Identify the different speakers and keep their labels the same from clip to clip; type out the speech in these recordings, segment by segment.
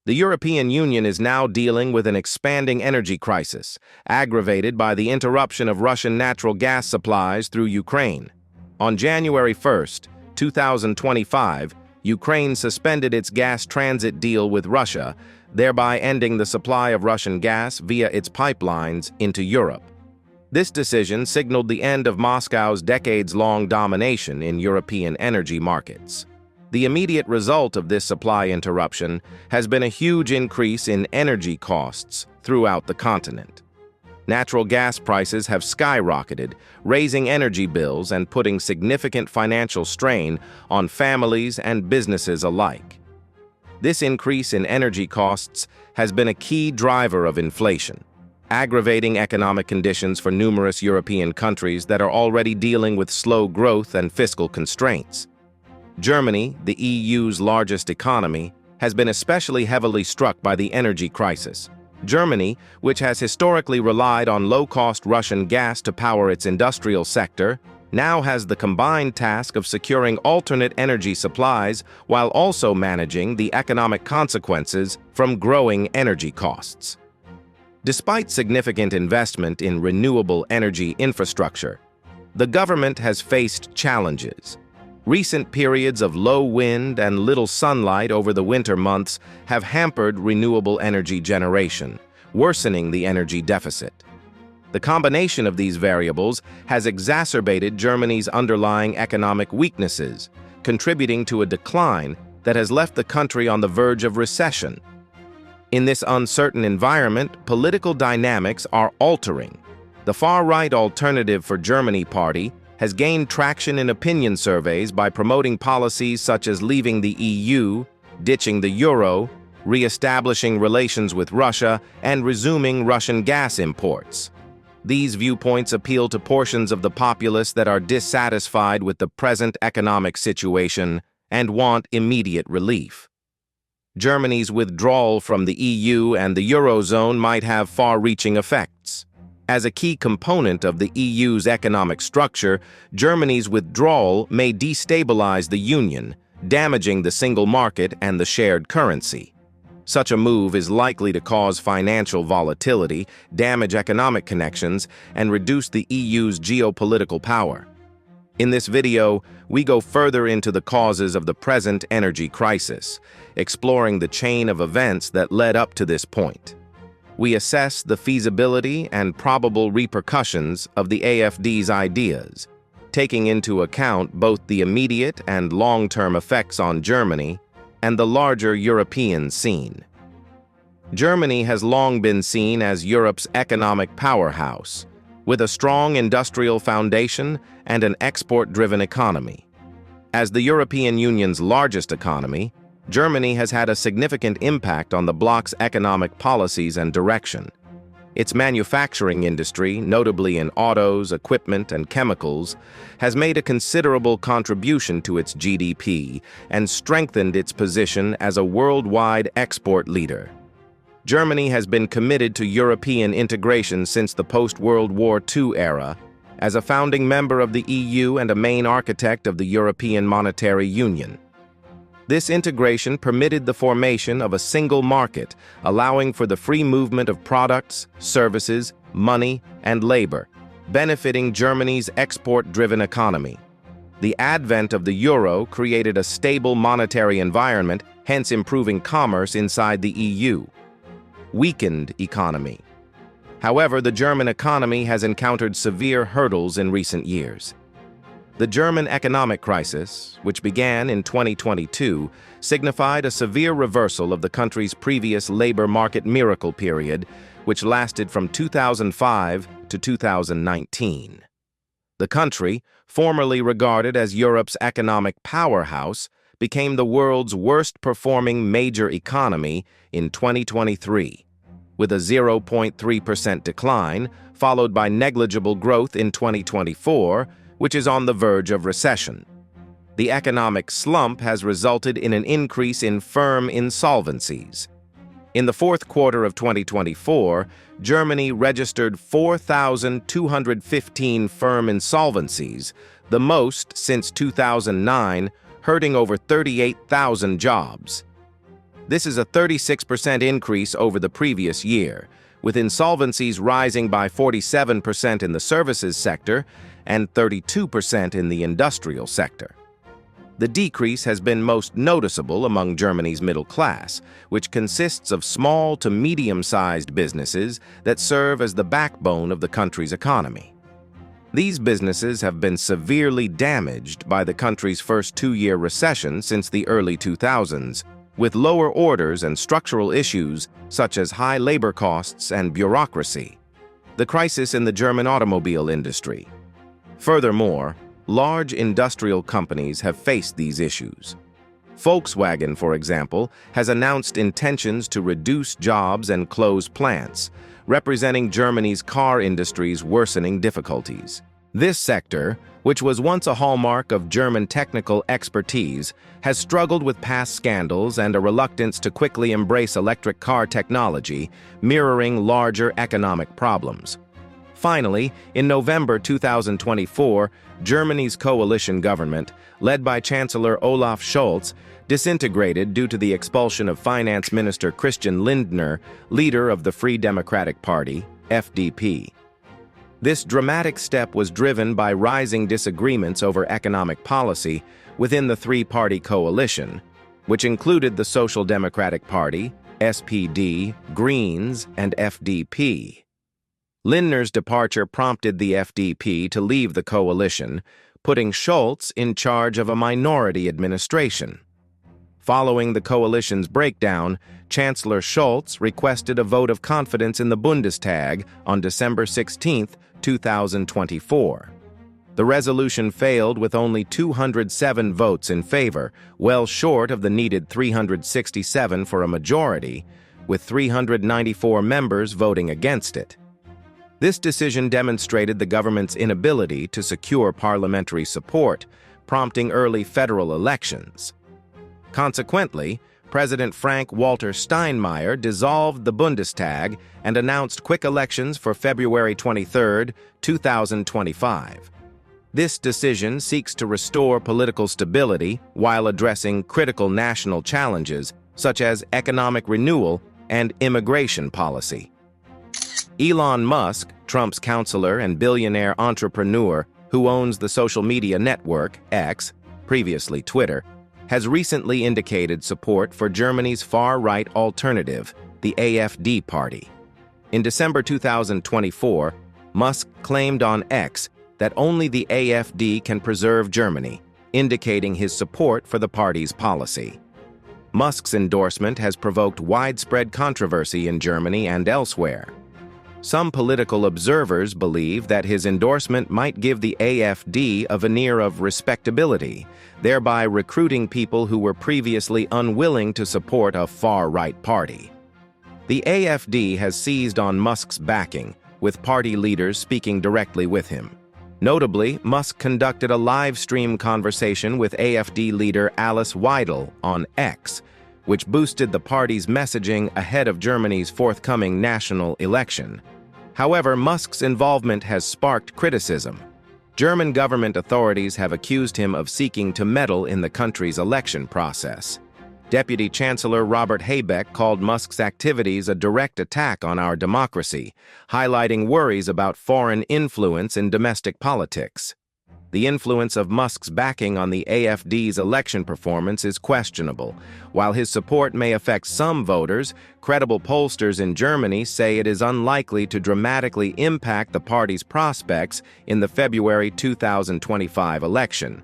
Speaker 1: The European Union is now dealing with an expanding energy crisis, aggravated by the interruption of Russian natural gas supplies through Ukraine. On January 1st, 2025, Ukraine suspended its gas transit deal with Russia, thereby ending the supply of Russian gas via its pipelines into Europe. This decision signaled the end of Moscow's decades-long domination in European energy markets. The immediate result of this supply interruption has been a huge increase in energy costs throughout the continent. Natural gas prices have skyrocketed, raising energy bills and putting significant financial strain on families and businesses alike. This increase in energy costs has been a key driver of inflation, aggravating economic conditions for numerous European countries that are already dealing with slow growth and fiscal constraints. Germany, the EU's largest economy, has been especially heavily struck by the energy crisis. Germany, which has historically relied on low-cost Russian gas to power its industrial sector, now has the combined task of securing alternate energy supplies while also managing the economic consequences from growing energy costs. Despite significant investment in renewable energy infrastructure, the government has faced challenges. Recent periods of low wind and little sunlight over the winter months have hampered renewable energy generation, worsening the energy deficit. The combination of these variables has exacerbated Germany's underlying economic weaknesses, contributing to a decline that has left the country on the verge of recession. In this uncertain environment, political dynamics are altering. The far-right Alternative for Germany party has gained traction in opinion surveys by promoting policies such as leaving the EU, ditching the euro, re-establishing relations with Russia, and resuming Russian gas imports. These viewpoints appeal to portions of the populace that are dissatisfied with the present economic situation and want immediate relief. Germany's withdrawal from the EU and the eurozone might have far-reaching effects. As a key component of the EU's economic structure, Germany's withdrawal may destabilize the Union, damaging the single market and the shared currency. Such a move is likely to cause financial volatility, damage economic connections, and reduce the EU's geopolitical power. In this video, we go further into the causes of the present energy crisis, exploring the chain of events that led up to this point. We assess the feasibility and probable repercussions of the AfD's ideas, taking into account both the immediate and long-term effects on Germany and the larger European scene. Germany has long been seen as Europe's economic powerhouse, with a strong industrial foundation and an export-driven economy. As the European Union's largest economy, Germany has had a significant impact on the bloc's economic policies and direction. Its manufacturing industry, notably in autos, equipment, and chemicals, has made a considerable contribution to its GDP and strengthened its position as a worldwide export leader. Germany has been committed to European integration since the post-World War II era, as a founding member of the EU and a main architect of the European Monetary Union. This integration permitted the formation of a single market, allowing for the free movement of products, services, money, and labor, benefiting Germany's export-driven economy. The advent of the euro created a stable monetary environment, hence improving commerce inside the EU. Weakened economy. However, the German economy has encountered severe hurdles in recent years. The German economic crisis, which began in 2022, signified a severe reversal of the country's previous labor market miracle period, which lasted from 2005 to 2019. The country, formerly regarded as Europe's economic powerhouse, became the world's worst-performing major economy in 2023, with a 0.3% decline, followed by negligible growth in 2024, which is on the verge of recession. The economic slump has resulted in an increase in firm insolvencies. In the fourth quarter of 2024, Germany registered 4,215 firm insolvencies, the most since 2009, hurting over 38,000 jobs. This is a 36% increase over the previous year, with insolvencies rising by 47% in the services sector and 32% in the industrial sector. The decrease has been most noticeable among Germany's middle class, which consists of small to medium-sized businesses that serve as the backbone of the country's economy. These businesses have been severely damaged by the country's first two-year recession since the early 2000s, with lower orders and structural issues such as high labor costs and bureaucracy. The crisis in the German automobile industry. Furthermore, large industrial companies have faced these issues. Volkswagen, for example, has announced intentions to reduce jobs and close plants, representing Germany's car industry's worsening difficulties. This sector, which was once a hallmark of German technical expertise, has struggled with past scandals and a reluctance to quickly embrace electric car technology, mirroring larger economic problems. Finally, in November 2024, Germany's coalition government, led by Chancellor Olaf Scholz, disintegrated due to the expulsion of Finance Minister Christian Lindner, leader of the Free Democratic Party, FDP. This dramatic step was driven by rising disagreements over economic policy within the three-party coalition, which included the Social Democratic Party, SPD, Greens, and FDP. Lindner's departure prompted the FDP to leave the coalition, putting Scholz in charge of a minority administration. Following the coalition's breakdown, Chancellor Scholz requested a vote of confidence in the Bundestag on December 16, 2024. The resolution failed with only 207 votes in favor, well short of the needed 367 for a majority, with 394 members voting against it. This decision demonstrated the government's inability to secure parliamentary support, prompting early federal elections. Consequently, President Frank-Walter Steinmeier dissolved the Bundestag and announced quick elections for February 23, 2025. This decision seeks to restore political stability while addressing critical national challenges such as economic renewal and immigration policy. Elon Musk, Trump's counselor and billionaire entrepreneur who owns the social media network X, previously Twitter, has recently indicated support for Germany's far-right alternative, the AfD party. In December 2024, Musk claimed on X that only the AfD can preserve Germany, indicating his support for the party's policy. Musk's endorsement has provoked widespread controversy in Germany and elsewhere. Some political observers believe that his endorsement might give the AfD a veneer of respectability, thereby recruiting people who were previously unwilling to support a far-right party. The AfD has seized on Musk's backing, with party leaders speaking directly with him. Notably, Musk conducted a live-stream conversation with AfD leader Alice Weidel on X, which boosted the party's messaging ahead of Germany's forthcoming national election. However, Musk's involvement has sparked criticism. German government authorities have accused him of seeking to meddle in the country's election process. Deputy Chancellor Robert Habeck called Musk's activities a direct attack on our democracy, highlighting worries about foreign influence in domestic politics. The influence of Musk's backing on the AfD's election performance is questionable. While his support may affect some voters, credible pollsters in Germany say it is unlikely to dramatically impact the party's prospects in the February 2025 election.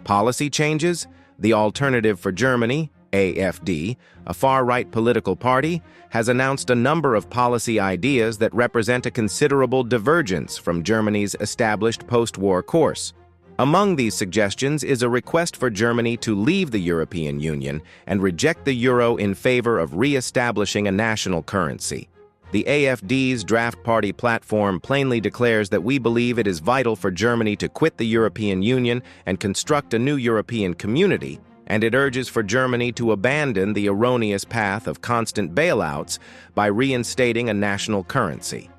Speaker 1: Policy changes? The Alternative for Germany, AfD, a far-right political party, has announced a number of policy ideas that represent a considerable divergence from Germany's established post-war course. Among these suggestions is a request for Germany to leave the European Union and reject the euro in favor of re-establishing a national currency. The AfD's draft party platform plainly declares that we believe it is vital for Germany to quit the European Union and construct a new European community, and it urges for Germany to abandon the erroneous path of constant bailouts by reinstating a national currency.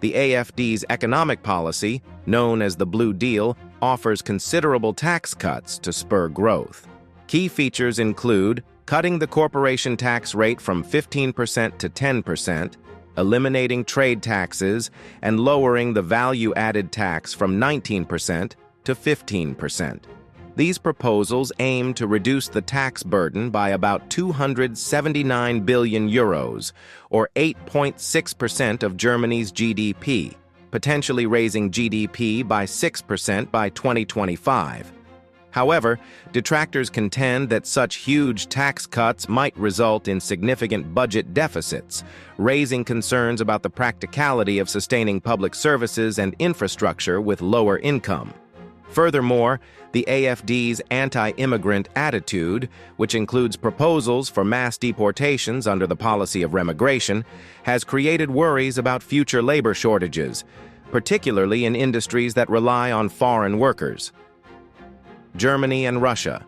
Speaker 1: The AfD's economic policy, known as the Blue Deal, offers considerable tax cuts to spur growth. Key features include cutting the corporation tax rate from 15% to 10%, eliminating trade taxes, and lowering the value-added tax from 19% to 15%. These proposals aim to reduce the tax burden by about 279 billion euros, or 8.6% of Germany's GDP, potentially raising GDP by 6% by 2025. However, detractors contend that such huge tax cuts might result in significant budget deficits, raising concerns about the practicality of sustaining public services and infrastructure with lower income. Furthermore, the AfD's anti-immigrant attitude, which includes proposals for mass deportations under the policy of remigration, has created worries about future labor shortages, particularly in industries that rely on foreign workers. Germany and Russia.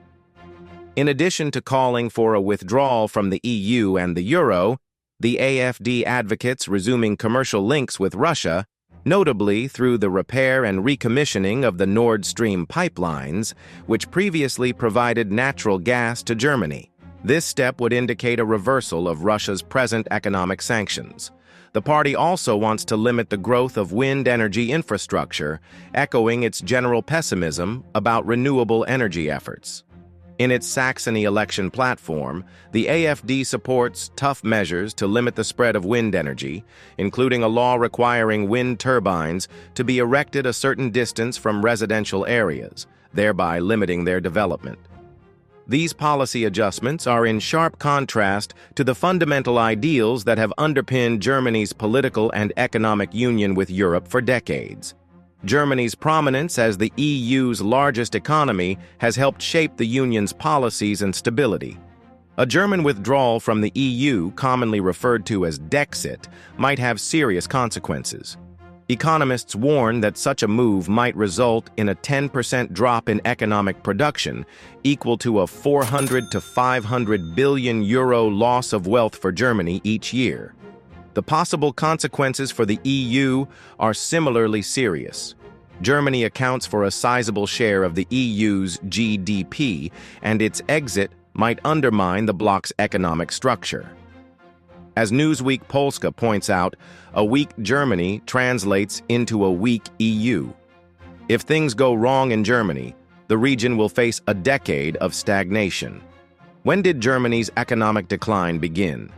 Speaker 1: In addition to calling for a withdrawal from the EU and the euro, the AfD advocates resuming commercial links with Russia, notably through the repair and recommissioning of the Nord Stream pipelines, which previously provided natural gas to Germany. This step would indicate a reversal of Russia's present economic sanctions. The party also wants to limit the growth of wind energy infrastructure, echoing its general pessimism about renewable energy efforts. In its Saxony election platform, the AfD supports tough measures to limit the spread of wind energy, including a law requiring wind turbines to be erected a certain distance from residential areas, thereby limiting their development. These policy adjustments are in sharp contrast to the fundamental ideals that have underpinned Germany's political and economic union with Europe for decades. Germany's prominence as the EU's largest economy has helped shape the union's policies and stability. A German withdrawal from the EU, commonly referred to as Dexit, might have serious consequences. Economists warn that such a move might result in a 10% drop in economic production, equal to a 400 to 500 billion euro loss of wealth for Germany each year. The possible consequences for the EU are similarly serious. Germany accounts for a sizable share of the EU's GDP, and its exit might undermine the bloc's economic structure. As Newsweek Polska points out, a weak Germany translates into a weak EU. If things go wrong in Germany, the region will face a decade of stagnation. When did Germany's economic decline begin?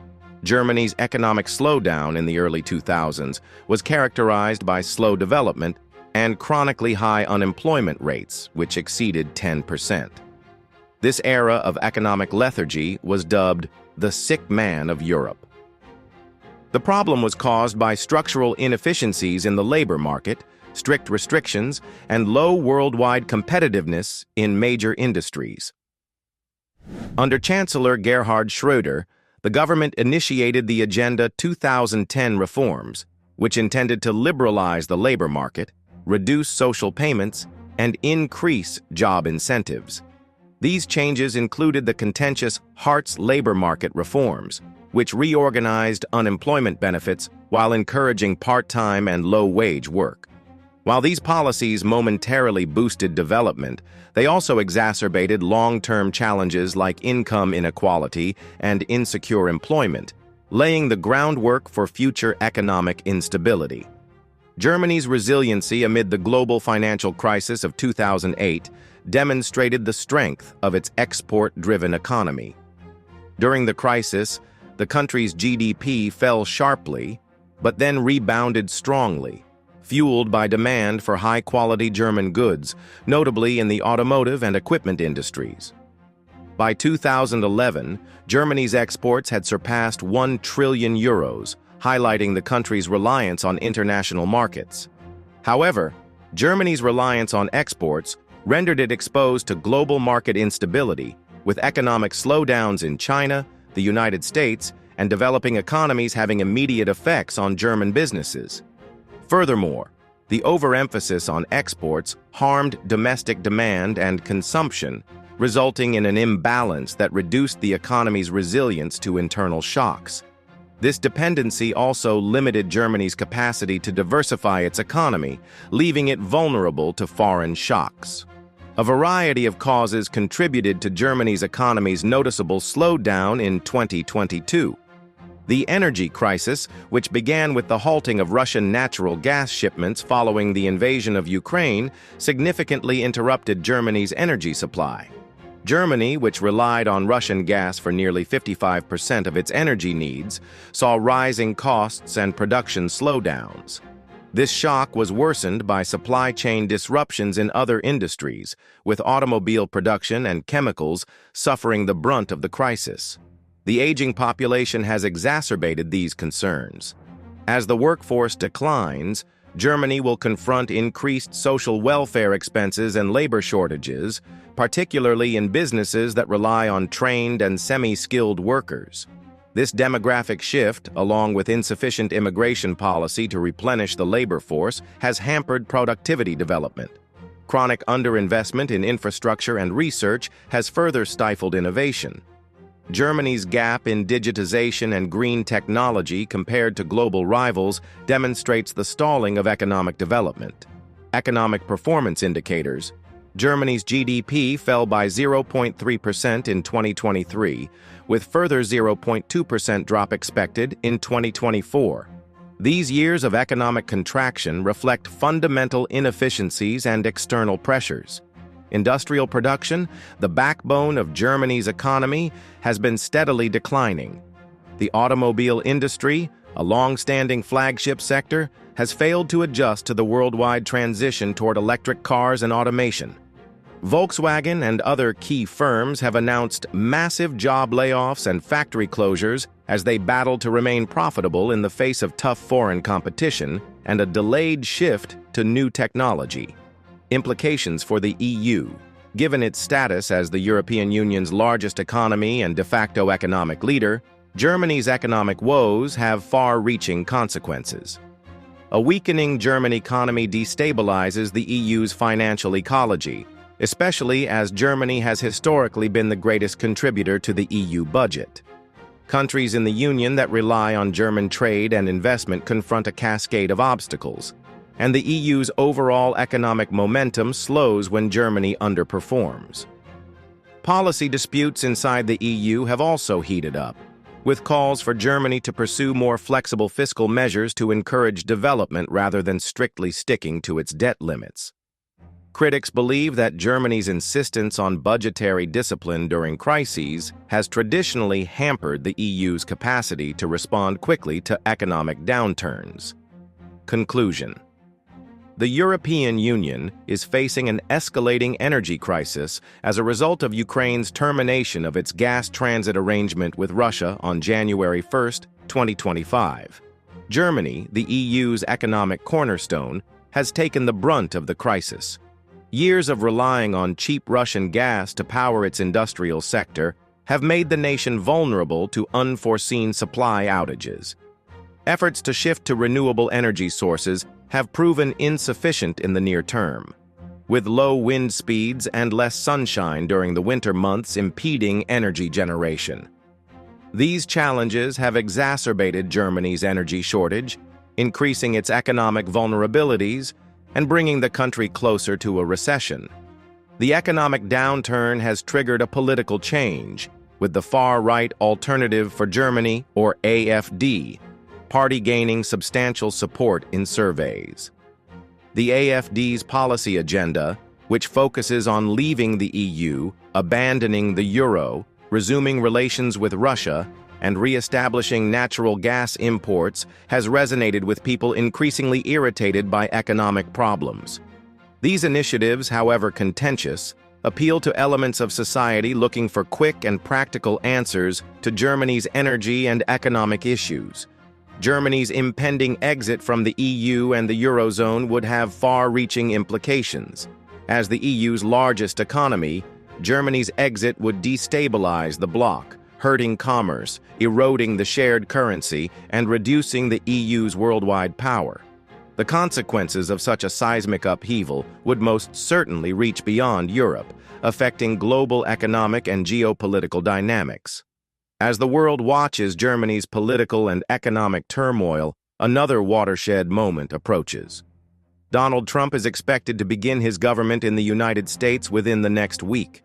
Speaker 1: Germany's economic slowdown in the early 2000s was characterized by slow development and chronically high unemployment rates, which exceeded 10%. This era of economic lethargy was dubbed the sick man of Europe. The problem was caused by structural inefficiencies in the labor market, strict restrictions, and low worldwide competitiveness in major industries. Under Chancellor Gerhard Schröder, the government initiated the Agenda 2010 reforms, which intended to liberalize the labor market, reduce social payments, and increase job incentives. These changes included the contentious Hartz labor market reforms, which reorganized unemployment benefits while encouraging part-time and low-wage work. While these policies momentarily boosted development, they also exacerbated long-term challenges like income inequality and insecure employment, laying the groundwork for future economic instability. Germany's resiliency amid the global financial crisis of 2008 demonstrated the strength of its export-driven economy. During the crisis, the country's GDP fell sharply, but then rebounded strongly, fueled by demand for high-quality German goods, notably in the automotive and equipment industries. By 2011, Germany's exports had surpassed 1 trillion euros, highlighting the country's reliance on international markets. However, Germany's reliance on exports rendered it exposed to global market instability, with economic slowdowns in China, the United States, and developing economies having immediate effects on German businesses. Furthermore, the overemphasis on exports harmed domestic demand and consumption, resulting in an imbalance that reduced the economy's resilience to internal shocks. This dependency also limited Germany's capacity to diversify its economy, leaving it vulnerable to foreign shocks. A variety of causes contributed to Germany's economy's noticeable slowdown in 2022. The energy crisis, which began with the halting of Russian natural gas shipments following the invasion of Ukraine, significantly interrupted Germany's energy supply. Germany, which relied on Russian gas for nearly 55% of its energy needs, saw rising costs and production slowdowns. This shock was worsened by supply chain disruptions in other industries, with automobile production and chemicals suffering the brunt of the crisis. The aging population has exacerbated these concerns. As the workforce declines, Germany will confront increased social welfare expenses and labor shortages, particularly in businesses that rely on trained and semi-skilled workers. This demographic shift, along with insufficient immigration policy to replenish the labor force, has hampered productivity development. Chronic underinvestment in infrastructure and research has further stifled innovation. Germany's gap in digitization and green technology compared to global rivals demonstrates the stalling of economic development. Economic performance indicators. Germany's GDP fell by 0.3% in 2023, with further 0.2% drop expected in 2024. These years of economic contraction reflect fundamental inefficiencies and external pressures. Industrial production, the backbone of Germany's economy, has been steadily declining. The automobile industry, a long-standing flagship sector, has failed to adjust to the worldwide transition toward electric cars and automation. Volkswagen and other key firms have announced massive job layoffs and factory closures as they battle to remain profitable in the face of tough foreign competition and a delayed shift to new technology. Implications for the EU. Given its status as the European Union's largest economy and de facto economic leader, Germany's economic woes have far-reaching consequences. A weakening German economy destabilizes the EU's financial ecology, especially as Germany has historically been the greatest contributor to the EU budget. Countries in the Union that rely on German trade and investment confront a cascade of obstacles, and the EU's overall economic momentum slows when Germany underperforms. Policy disputes inside the EU have also heated up, with calls for Germany to pursue more flexible fiscal measures to encourage development rather than strictly sticking to its debt limits. Critics believe that Germany's insistence on budgetary discipline during crises has traditionally hampered the EU's capacity to respond quickly to economic downturns. Conclusion. The European Union is facing an escalating energy crisis as a result of Ukraine's termination of its gas transit arrangement with Russia on January 1, 2025. Germany, the EU's economic cornerstone, has taken the brunt of the crisis. Years of relying on cheap Russian gas to power its industrial sector have made the nation vulnerable to unforeseen supply outages. Efforts to shift to renewable energy sources have proven insufficient in the near term, with low wind speeds and less sunshine during the winter months impeding energy generation. These challenges have exacerbated Germany's energy shortage, increasing its economic vulnerabilities and bringing the country closer to a recession. The economic downturn has triggered a political change, with the far-right Alternative for Germany, or AfD, party gaining substantial support in surveys. The AfD's policy agenda, which focuses on leaving the EU, abandoning the euro, resuming relations with Russia, and re-establishing natural gas imports, has resonated with people increasingly irritated by economic problems. These initiatives, however contentious, appeal to elements of society looking for quick and practical answers to Germany's energy and economic issues. Germany's impending exit from the EU and the eurozone would have far-reaching implications. As the EU's largest economy, Germany's exit would destabilize the bloc, hurting commerce, eroding the shared currency, and reducing the EU's worldwide power. The consequences of such a seismic upheaval would most certainly reach beyond Europe, affecting global economic and geopolitical dynamics. As the world watches Germany's political and economic turmoil, another watershed moment approaches. Donald Trump is expected to begin his government in the United States within the next week.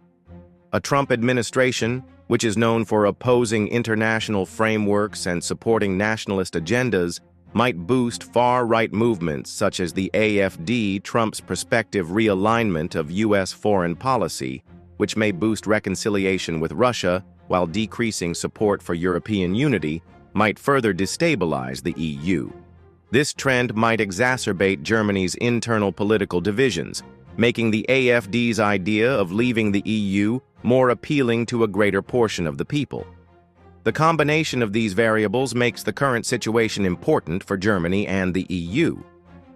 Speaker 1: A Trump administration, which is known for opposing international frameworks and supporting nationalist agendas, might boost far-right movements such as the AfD, Trump's prospective realignment of U.S. foreign policy, which may boost reconciliation with Russia while decreasing support for European unity, might further destabilize the EU. This trend might exacerbate Germany's internal political divisions, making the AfD's idea of leaving the EU more appealing to a greater portion of the people. The combination of these variables makes the current situation important for Germany and the EU.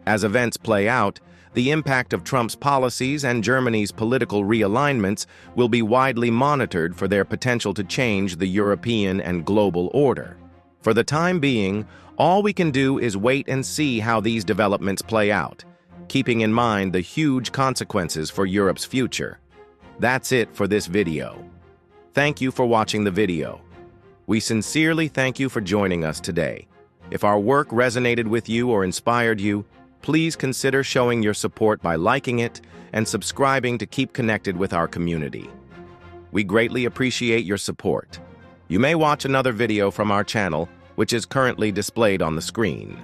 Speaker 1: As events play out, the impact of Trump's policies and Germany's political realignments will be widely monitored for their potential to change the European and global order. For the time being, all we can do is wait and see how these developments play out, keeping in mind the huge consequences for Europe's future. That's it for this video. Thank you for watching the video. We sincerely thank you for joining us today. If our work resonated with you or inspired you, please consider showing your support by liking it and subscribing to keep connected with our community. We greatly appreciate your support. You may watch another video from our channel, which is currently displayed on the screen.